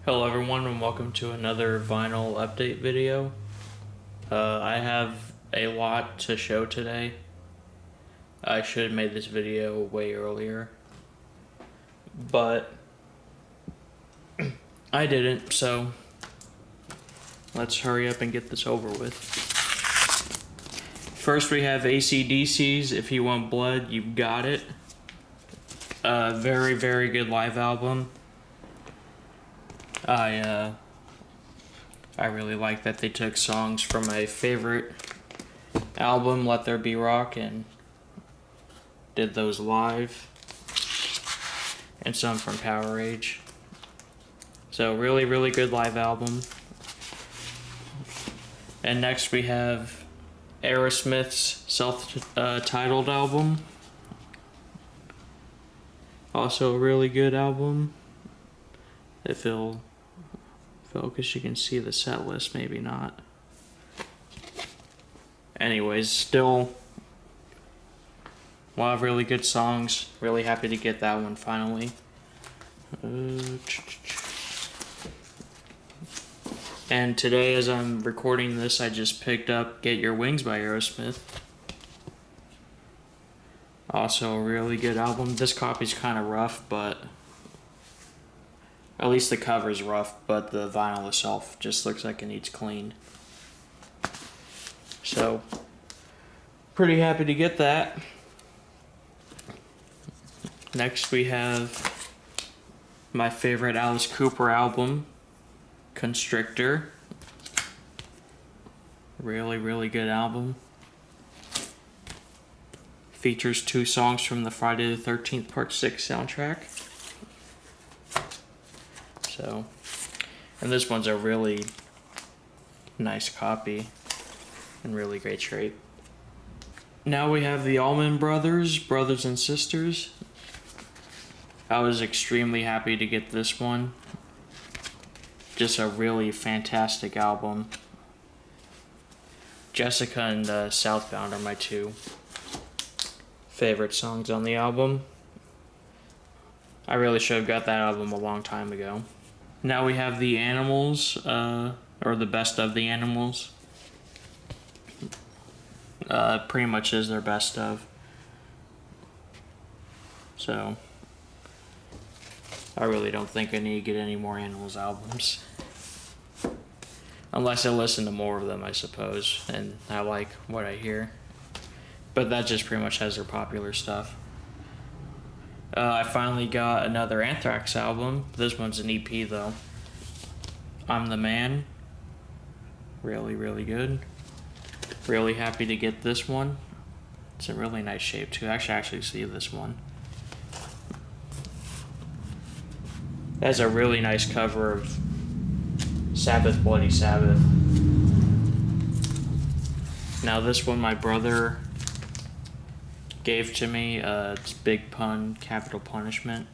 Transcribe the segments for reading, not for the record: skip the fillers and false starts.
Hello everyone and welcome to another vinyl update video. I have a lot to show today. I should have made this video way earlier, but I didn't, so let's hurry up and get this over with. First we have AC/DC's If You Want Blood, You've Got It. Very, very good live album. I really like that they took songs from my favorite album, Let There Be Rock, and did those live, and some from Power Age. So really, really good live album. And next we have Aerosmith's self-titled album. Also a really good album. If it'll focus, you can see the set list, maybe not. Anyways, still a lot of really good songs. Really happy to get that one finally. And today, as I'm recording this, I just picked up Get Your Wings by Aerosmith. Also a really good album. This copy's kind of rough, but at least the cover's rough, but the vinyl itself just looks like it needs cleaned. So, pretty happy to get that. Next we have my favorite Alice Cooper album, Constrictor. Really, really good album. Features 2 songs from the Friday the 13th Part 6 soundtrack. So, and this one's a really nice copy in really great shape. Now we have the Allman Brothers, Brothers and Sisters. I was extremely happy to get this one. Just a really fantastic album. Jessica and Southbound are my 2 favorite songs on the album. I really should have got that album a long time ago. Now we have the Animals, or the Best of the Animals. Pretty much is their best of. So, I really don't think I need to get any more Animals albums. Unless I listen to more of them, I suppose, and I like what I hear. But that just pretty much has their popular stuff. I finally got another Anthrax album. This one's an EP though. I'm the Man. Really, really good. Really happy to get this one. It's in really nice shape too. I should actually see this one. It has a really nice cover of Sabbath, Bloody Sabbath. Now this one my brother gave to me. It's Big Pun, Capital Punishment.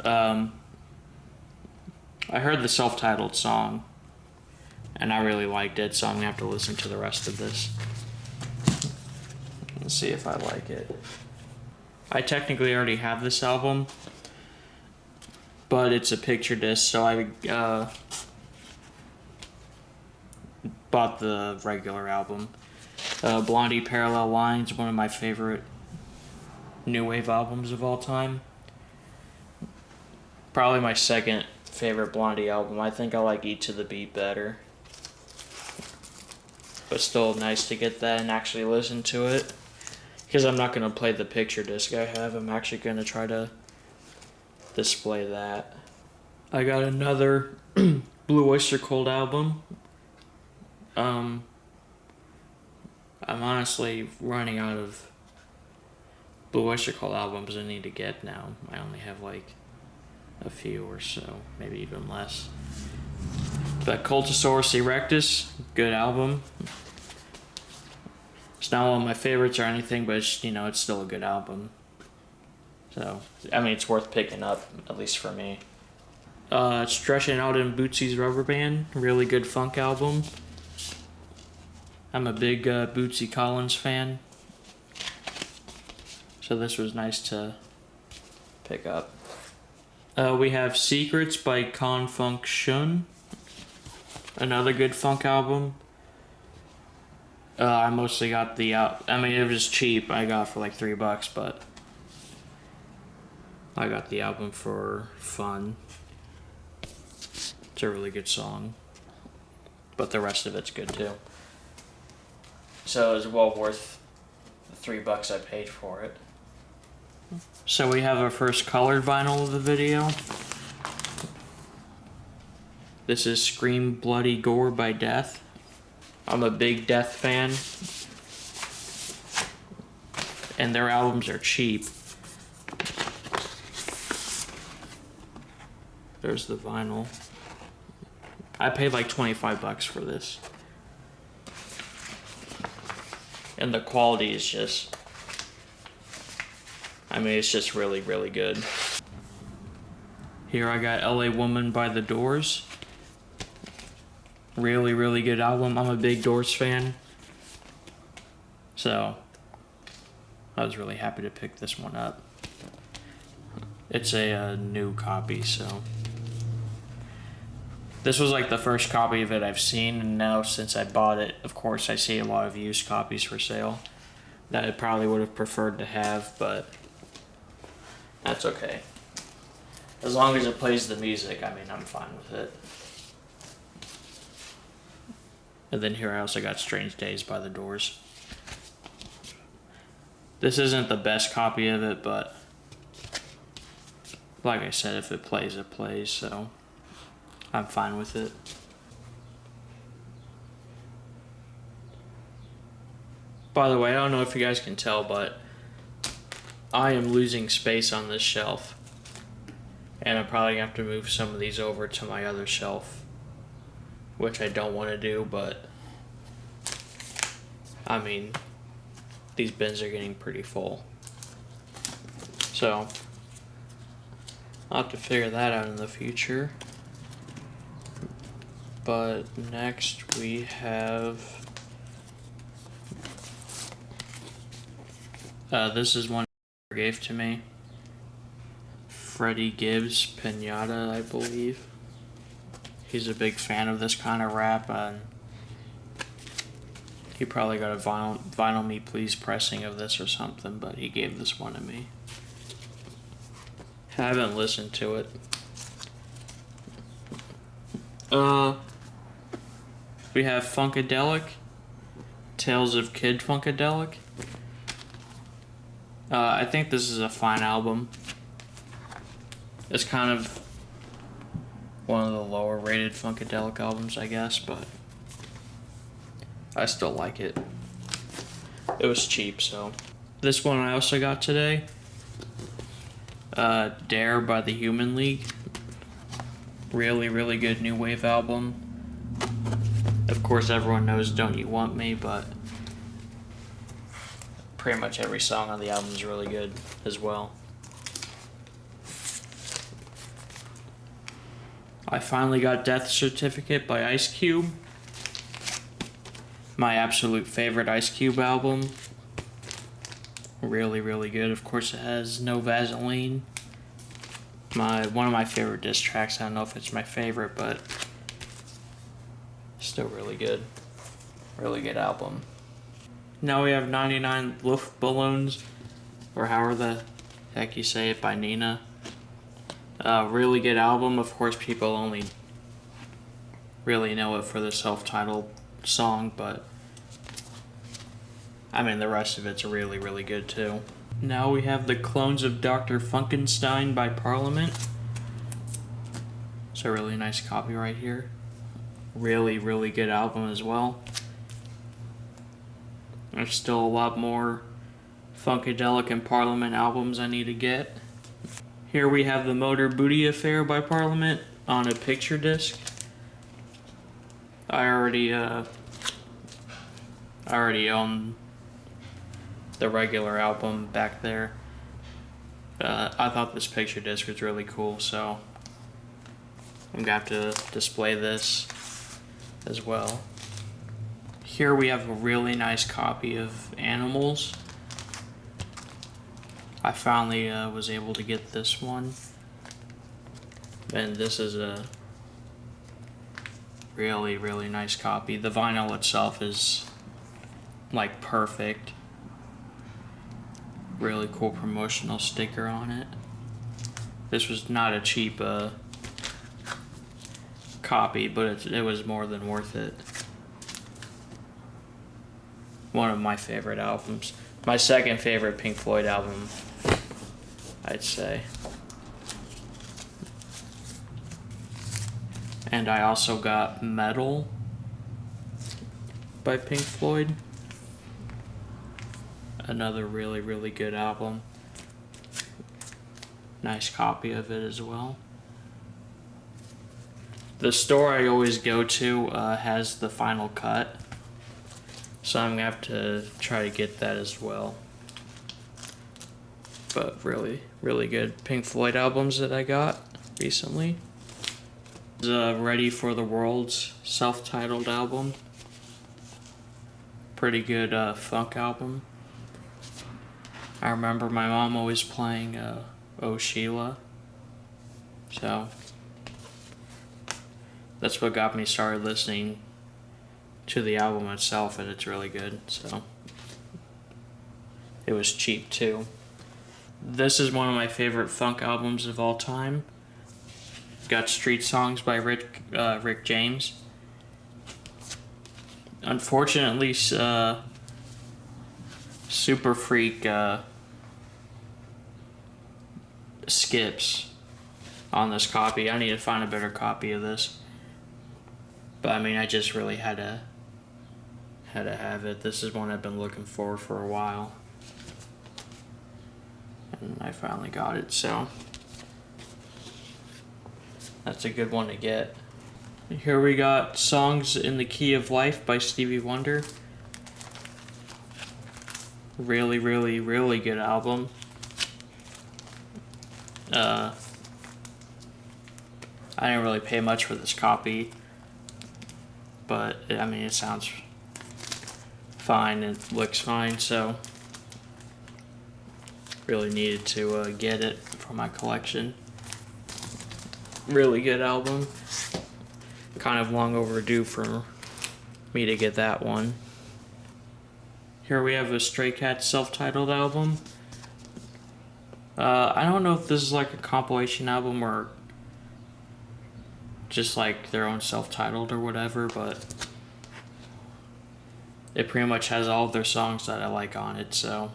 I heard the self-titled song and I really liked it, so I'm gonna have to listen to the rest of this and see if I like it. I technically already have this album, but it's a picture disc, so I bought the regular album. Blondie Parallel Lines, one of my favorite new wave albums of all time. Probably my second favorite Blondie album. I think I like Eat to the Beat better. But still nice to get that and actually listen to it. Because I'm not going to play the picture disc I have. I'm actually going to try to display that. I got another Blue Oyster Cult album. I'm honestly running out of Blue Oyster Cult albums I need to get now. I only have like a few or so, maybe even less. But Cultosaurus Erectus, good album. It's not one of my favorites or anything, but it's, it's still a good album. So, I mean, it's worth picking up, at least for me. Stretching Out in Bootsy's Rubber Band, really good funk album. I'm a big Bootsy Collins fan, so this was nice to pick up. We have Secrets by Con Funk Shun. Another good funk album. I mostly got the I mean, it was cheap. I got it for like $3, but I got the album for fun. It's a really good song, but the rest of it's good too. So it was well worth the $3 I paid for it. So we have our first colored vinyl of the video. This is Scream Bloody Gore by Death. I'm a big Death fan, and their albums are cheap. There's the vinyl. I paid like $25 for this. And the quality is just, I mean, it's just really, really good. Here I got LA Woman by The Doors. Really, really good album. I'm a big Doors fan, so I was really happy to pick this one up. It's a new copy, so this was like the first copy of it I've seen, and now since I bought it, of course I see a lot of used copies for sale that I probably would have preferred to have, but that's okay. As long as it plays the music, I mean, I'm fine with it. And then here I also got Strange Days by The Doors. This isn't the best copy of it, but like I said, if it plays, it plays, so I'm fine with it. By the way, I don't know if you guys can tell, but I am losing space on this shelf. And I'm probably going to have to move some of these over to my other shelf, which I don't want to do, but I mean, these bins are getting pretty full. So I'll have to figure that out in the future. But next we have this is one gave to me. Freddie Gibbs, Pinata, I believe. He's a big fan of this kind of rap, and he probably got a Vinyl Me Please pressing of this or something, but he gave this one to me. I haven't listened to it. We have Funkadelic, Tales of Kid Funkadelic. I think this is a fine album. It's kind of one of the lower rated Funkadelic albums, I guess, but I still like it. It was cheap, so. This one I also got today. Dare by the Human League. Really, really good new wave album. Of course, everyone knows Don't You Want Me, but pretty much every song on the album is really good as well. I finally got Death Certificate by Ice Cube. My absolute favorite Ice Cube album. Really, really good. Of course, it has No Vaseline. One of my favorite diss tracks. I don't know if it's my favorite, but still really good. Really good album. Now we have 99 Luftballons, or however the heck you say it, by Nina. Really good album. Of course, people only really know it for the self-titled song, but I mean, the rest of it's really, really good too. Now we have The Clones of Dr. Funkenstein by Parliament. It's a really nice copy right here. Really, really good album as well. There's still a lot more Funkadelic and Parliament albums I need to get. Here we have The Motor Booty Affair by Parliament on a picture disc. I already own the regular album back there. I thought this picture disc was really cool, so I'm gonna have to display this as well. Here we have a really nice copy of Animals. I finally was able to get this one. And this is a really, really nice copy. The vinyl itself is like perfect. Really cool promotional sticker on it. This was not a cheap copy, but it was more than worth it. One of my favorite albums. My second favorite Pink Floyd album, I'd say. And I also got Metal by Pink Floyd. Another really, really good album. Nice copy of it as well. The store I always go to has the final cut, so I'm gonna have to try to get that as well. But really, really good Pink Floyd albums that I got recently. Ready for the World's self-titled album. Pretty good funk album. I remember my mom always playing Oh Sheila. So that's what got me started listening to the album itself, and it's really good. So it was cheap too. This is one of my favorite funk albums of all time. Got Street Songs by Rick James. Unfortunately, Super Freak skips on this copy. I need to find a better copy of this. But I mean, I just really had to have it. This is one I've been looking for a while. And I finally got it, so that's a good one to get. Here we got Songs in the Key of Life by Stevie Wonder. Really, really, really good album. I didn't really pay much for this copy, but I mean, it sounds fine, it looks fine, so really needed to get it for my collection. Really good album. Kind of long overdue for me to get that one. Here we have a Stray Cats self-titled album. I don't know if this is like a compilation album or just like their own self-titled or whatever, but it pretty much has all of their songs that I like on it, so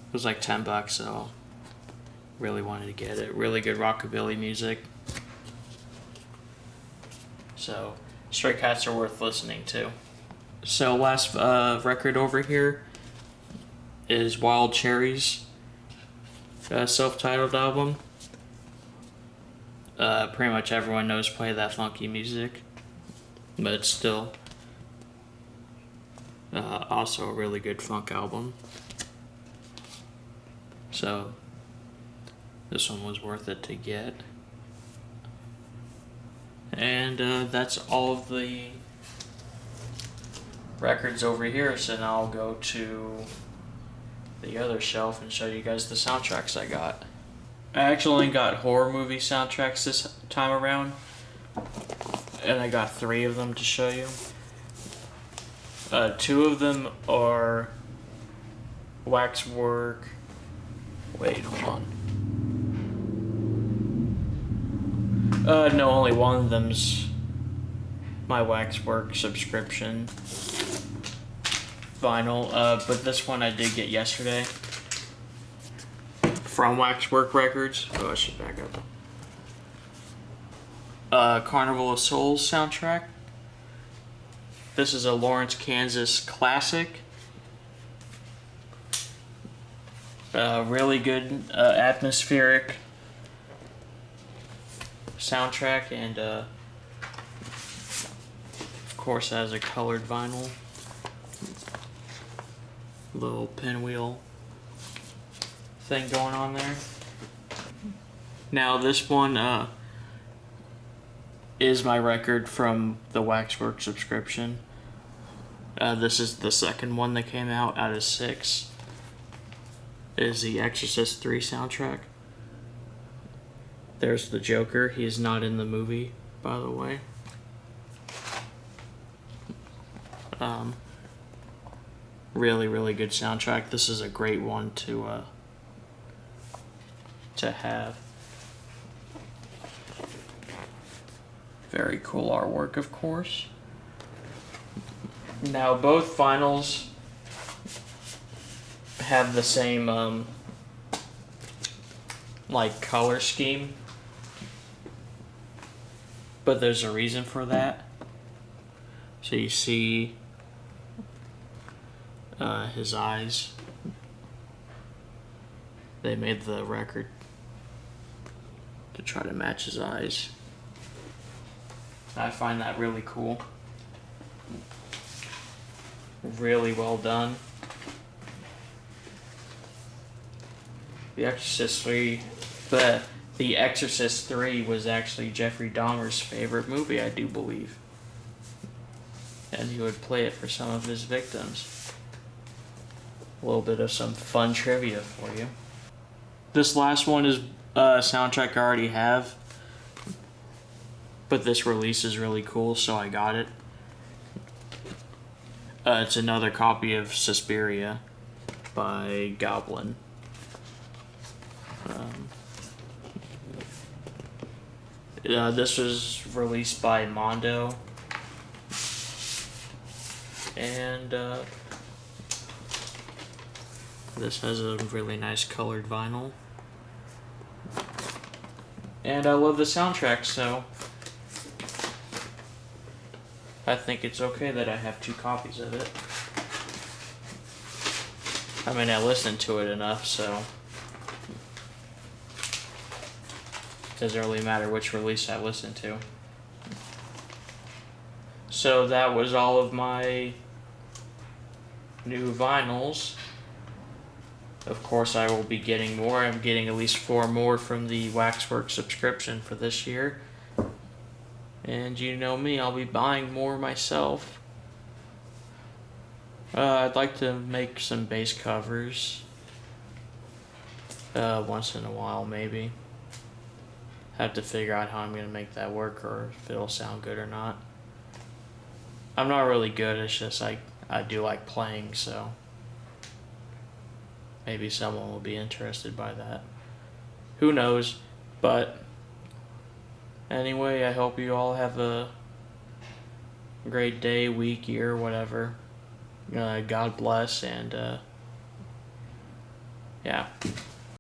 it was like $10, so really wanted to get it. Really good rockabilly music. So Stray Cats are worth listening to. So last record over here is Wild Cherries self-titled album. Pretty much everyone knows play that funky music, but it's still also a really good funk album. So this one was worth it to get. And that's all of the records over here, so now I'll go to the other shelf and show you guys the soundtracks I got. I actually got horror movie soundtracks this time around, and I got 3 of them to show you. 2 of them are Waxwork. Wait, hold on. No, only one of them's my Waxwork subscription vinyl, but this one I did get yesterday from Waxwork Records. Oh, I should back up. Carnival of Souls soundtrack. This is a Lawrence, Kansas classic. Really good atmospheric soundtrack, and of course has a colored vinyl. Little pinwheel thing going on there. Now this one is my record from the Waxwork subscription. This is the second one that came out of 6. It is the Exorcist 3 soundtrack. There's the Joker. He is not in the movie, by the way. Really, really good soundtrack. This is a great one to have. Very cool artwork, of course. Now, both vinyls have the same like color scheme, but there's a reason for that. So you see his eyes. They made the record to try to match his eyes. I find that really cool. Really well done. The Exorcist 3, but The Exorcist 3 was actually Jeffrey Dahmer's favorite movie, I do believe. And he would play it for some of his victims. A little bit of some fun trivia for you. This last one is a soundtrack I already have, but this release is really cool, so I got it. It's another copy of Suspiria by Goblin. This was released by Mondo, and this has a really nice colored vinyl. And I love the soundtrack, so I think it's okay that I have 2 copies of it. I mean, I listened to it enough, so it doesn't really matter which release I listen to. So that was all of my new vinyls. Of course, I will be getting more. I'm getting at least 4 more from the Waxwork subscription for this year. And you know me, I'll be buying more myself. I'd like to make some bass covers. Once in a while, maybe. Have to figure out how I'm going to make that work, or if it'll sound good or not. I'm not really good, it's just I do like playing, so maybe someone will be interested by that. Who knows? But anyway, I hope you all have a great day, week, year, whatever. God bless, and yeah.